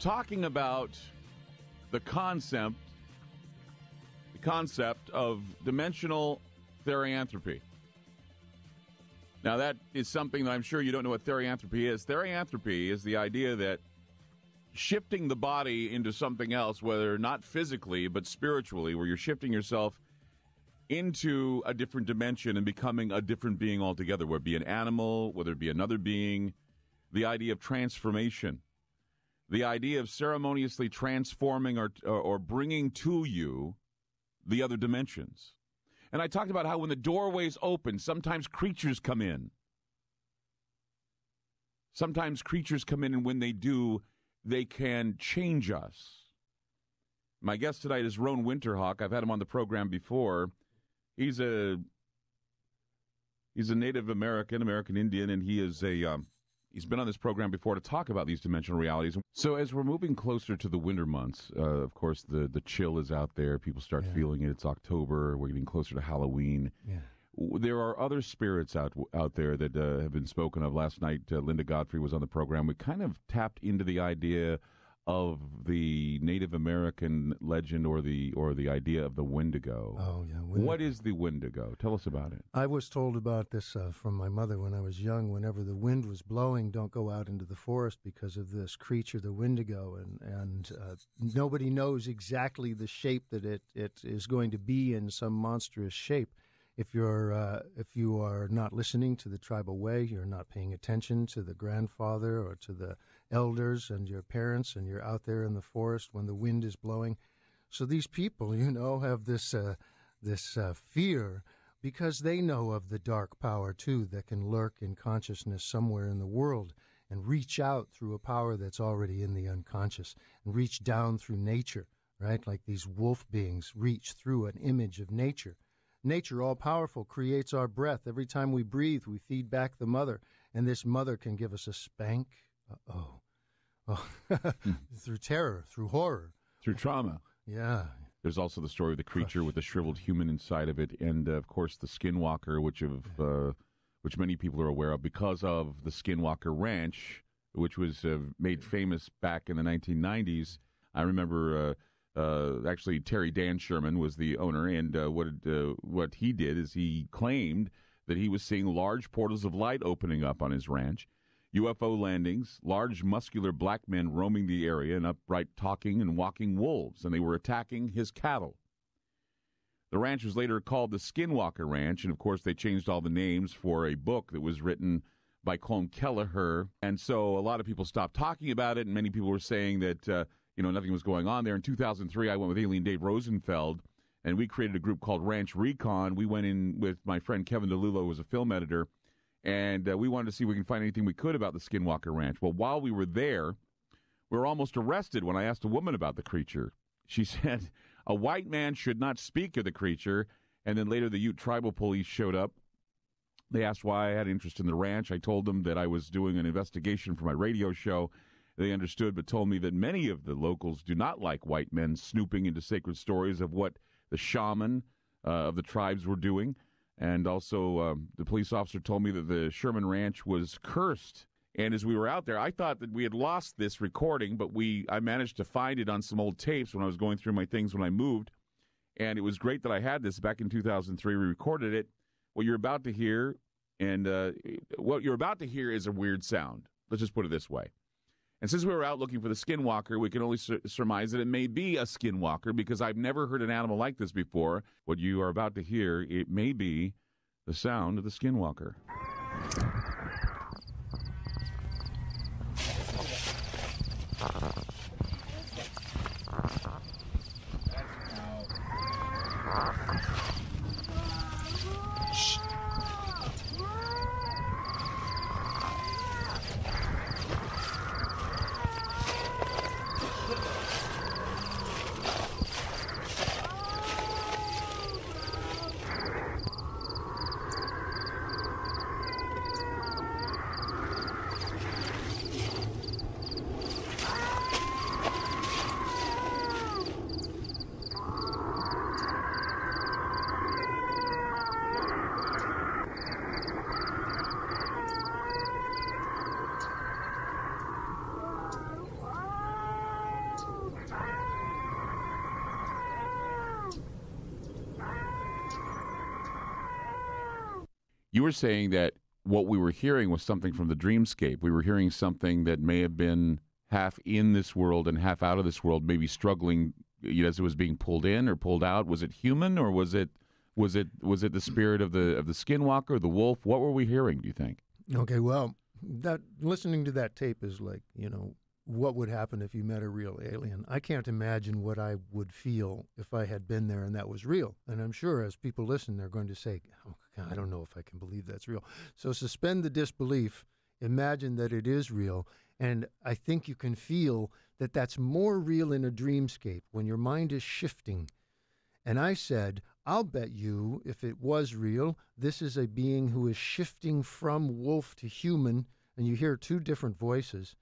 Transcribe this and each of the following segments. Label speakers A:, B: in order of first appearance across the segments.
A: talking about the concept of dimensional therianthropy. Now, that is something that I'm sure you don't know what therianthropy is. Therianthropy is the idea that shifting the body into something else, whether not physically but spiritually, where you're shifting yourself into a different dimension and becoming a different being altogether, whether it be an animal, whether it be another being, the idea of transformation, the idea of ceremoniously transforming or bringing to you the other dimensions. And I talked about how when the doorways open, sometimes creatures come in. Sometimes creatures come in, and when they do, they can change us. My guest tonight is Roan Winterhawk. I've had him on the program before. He's a Native American Indian, and he's been on this program before to talk about these dimensional realities. So as we're moving closer to the winter months, of course, the chill is out there. People start feeling it. It's October. We're getting closer to Halloween. Yeah. There are other spirits out there that have been spoken of. Last night, Linda Godfrey was on the program. We kind of tapped into the idea of the Native American legend or the idea of the Wendigo.
B: Oh, yeah.
A: What is the Wendigo? Tell us about it.
B: I was told about this from my mother when I was young. Whenever the wind was blowing, don't go out into the forest because of this creature, the Wendigo. And nobody knows exactly the shape that it is going to be in, some monstrous shape. If you are not listening to the tribal way, you're not paying attention to the grandfather or to the elders and your parents, and you're out there in the forest when the wind is blowing. So these people, have this fear because they know of the dark power, too, that can lurk in consciousness somewhere in the world and reach out through a power that's already in the unconscious and reach down through nature, right? Like these wolf beings reach through an image of nature. Nature, all-powerful, creates our breath. Every time we breathe, we feed back the mother, and this mother can give us a spank. Through terror, through horror.
A: Through trauma.
B: Yeah.
A: There's also the story of the creature with the shriveled human inside of it, and, of course, the Skinwalker, which many people are aware of because of the Skinwalker Ranch, which was made famous back in the 1990s. I remember... actually, Terry Dan Sherman was the owner, and what he did is he claimed that he was seeing large portals of light opening up on his ranch, UFO landings, large muscular black men roaming the area, and upright talking and walking wolves, and they were attacking his cattle. The ranch was later called the Skinwalker Ranch, and of course they changed all the names for a book that was written by Colm Kelleher, and so a lot of people stopped talking about it, and many people were saying that nothing was going on there. In 2003, I went with Alien Dave Rosenfeld, and we created a group called Ranch Recon. We went in with my friend Kevin DeLulo, who was a film editor, and we wanted to see if we can find anything we could about the Skinwalker Ranch. Well, while we were there, we were almost arrested when I asked a woman about the creature. She said a white man should not speak of the creature, and then later the Ute tribal police showed up. They asked why I had interest in the ranch. I told them that I was doing an investigation for my radio show. They understood, but told me that many of the locals do not like white men snooping into sacred stories of what the shaman of the tribes were doing. And also, the police officer told me that the Sherman Ranch was cursed. And as we were out there, I thought that we had lost this recording, but I managed to find it on some old tapes when I was going through my things when I moved. And it was great that I had this back in 2003. We recorded it. What you're about to hear, is a weird sound. Let's just put it this way. And since we were out looking for the Skinwalker, we can only surmise that it may be a Skinwalker because I've never heard an animal like this before. What you are about to hear, it may be the sound of the Skinwalker. You were saying that what we were hearing was something from the dreamscape. We were hearing something that may have been half in this world and half out of this world, maybe struggling as it was being pulled in or pulled out. Was it human, or was it the spirit of the Skinwalker, the wolf? What were we hearing, do you think?
B: Okay, well, listening to that tape is like, what would happen if you met a real alien? I can't imagine what I would feel if I had been there and that was real. And I'm sure as people listen, they're going to say, oh, God, I don't know if I can believe that's real. So suspend the disbelief. Imagine that it is real. And I think you can feel that that's more real in a dreamscape when your mind is shifting. And I said, I'll bet you, if it was real, this is a being who is shifting from wolf to human, and you hear two different voices.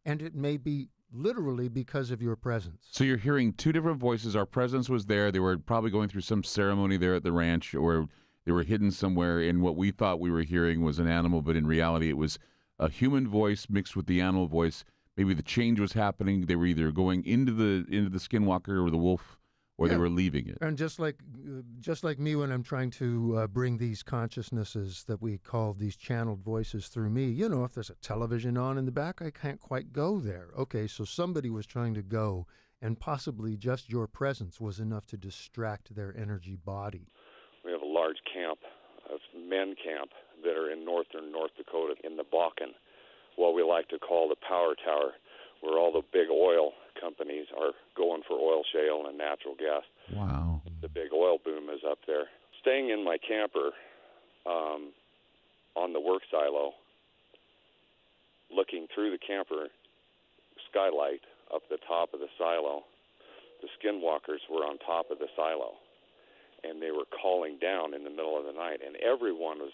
B: And it may be literally because of your presence.
A: So you're hearing two different voices. Our presence was there. They were probably going through some ceremony there at the ranch, or they were hidden somewhere, and what we thought we were hearing was an animal, but in reality it was a human voice mixed with the animal voice. Maybe the change was happening. They were either going into the Skinwalker or the wolf, or they were leaving it.
B: And just like me when I'm trying to bring these consciousnesses that we call these channeled voices through me, if there's a television on in the back, I can't quite go there. Okay, so somebody was trying to go, and possibly just your presence was enough to distract their energy body.
C: We have a large camp, men camp, that are in northern North Dakota in the Bakken, what we like to call the power tower, where all the big oil companies are going for oil shale and natural gas.
A: Wow.
C: The big oil boom is up there. Staying in my camper on the work silo, looking through the camper skylight up the top of the silo, the Skinwalkers were on top of the silo, and they were calling down in the middle of the night, and everyone was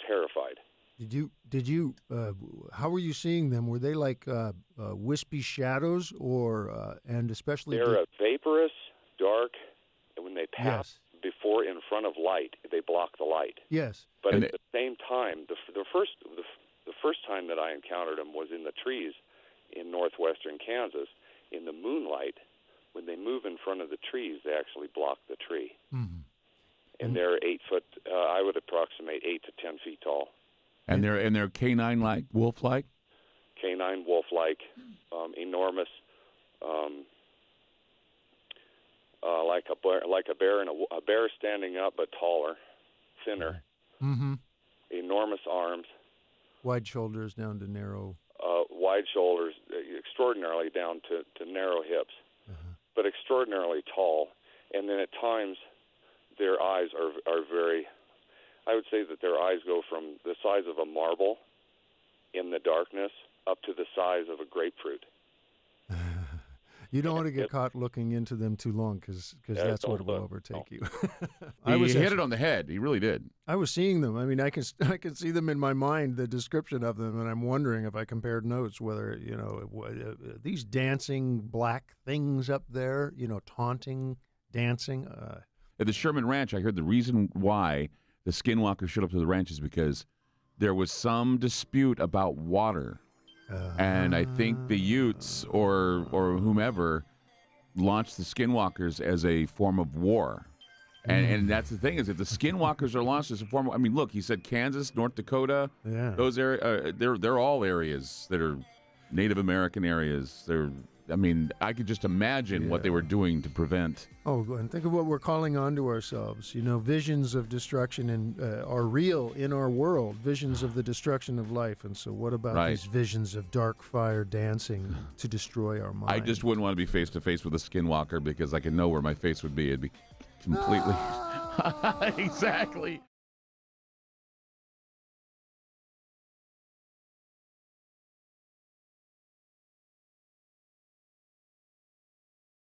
C: terrified.
B: Did you? How were you seeing them? Were they like wispy shadows, or and especially?
C: They're vaporous, dark, and when they pass before in front of light, they block the light.
B: Yes.
C: But at the same time, the first time that I encountered them was in the trees in northwestern Kansas. In the moonlight, when they move in front of the trees, they actually block the tree.
B: Mm-hmm.
C: And they're 8 foot. I would approximate 8 to 10 feet tall.
A: And they're canine-like, wolf-like?
C: Canine, wolf-like, enormous, like a bear, and a bear standing up, but taller, thinner.
B: Mm-hmm.
C: Enormous arms.
B: Wide shoulders down to narrow.
C: Wide shoulders, extraordinarily down to narrow hips, but extraordinarily tall. And then at times, their eyes are very. I would say that their eyes go from the size of a marble in the darkness up to the size of a grapefruit.
B: You don't want to get caught looking into them too long, because that's what will overtake you.
A: He hit it on the head. He really did.
B: I was seeing them. I mean, I can see them in my mind, the description of them, and I'm wondering if I compared notes whether these dancing black things up there, taunting, dancing.
A: At the Sherman Ranch, I heard the reason why the Skinwalker showed up to the ranch is because there was some dispute about water. And I think the Utes or whomever launched the Skinwalkers as a form of war. And that's the thing, is if the Skinwalkers are launched as a form of, I mean, look, he said Kansas, North Dakota, those areas, they're all areas that are Native American areas. I could just imagine what they were doing to prevent.
B: Oh, and think of what we're calling onto ourselves. Visions of destruction are real in our world, visions of the destruction of life. And so what about these visions of dark fire dancing to destroy our mind?
A: I just wouldn't want to be face-to-face with a Skinwalker, because I can know where my face would be. It'd be completely... Exactly.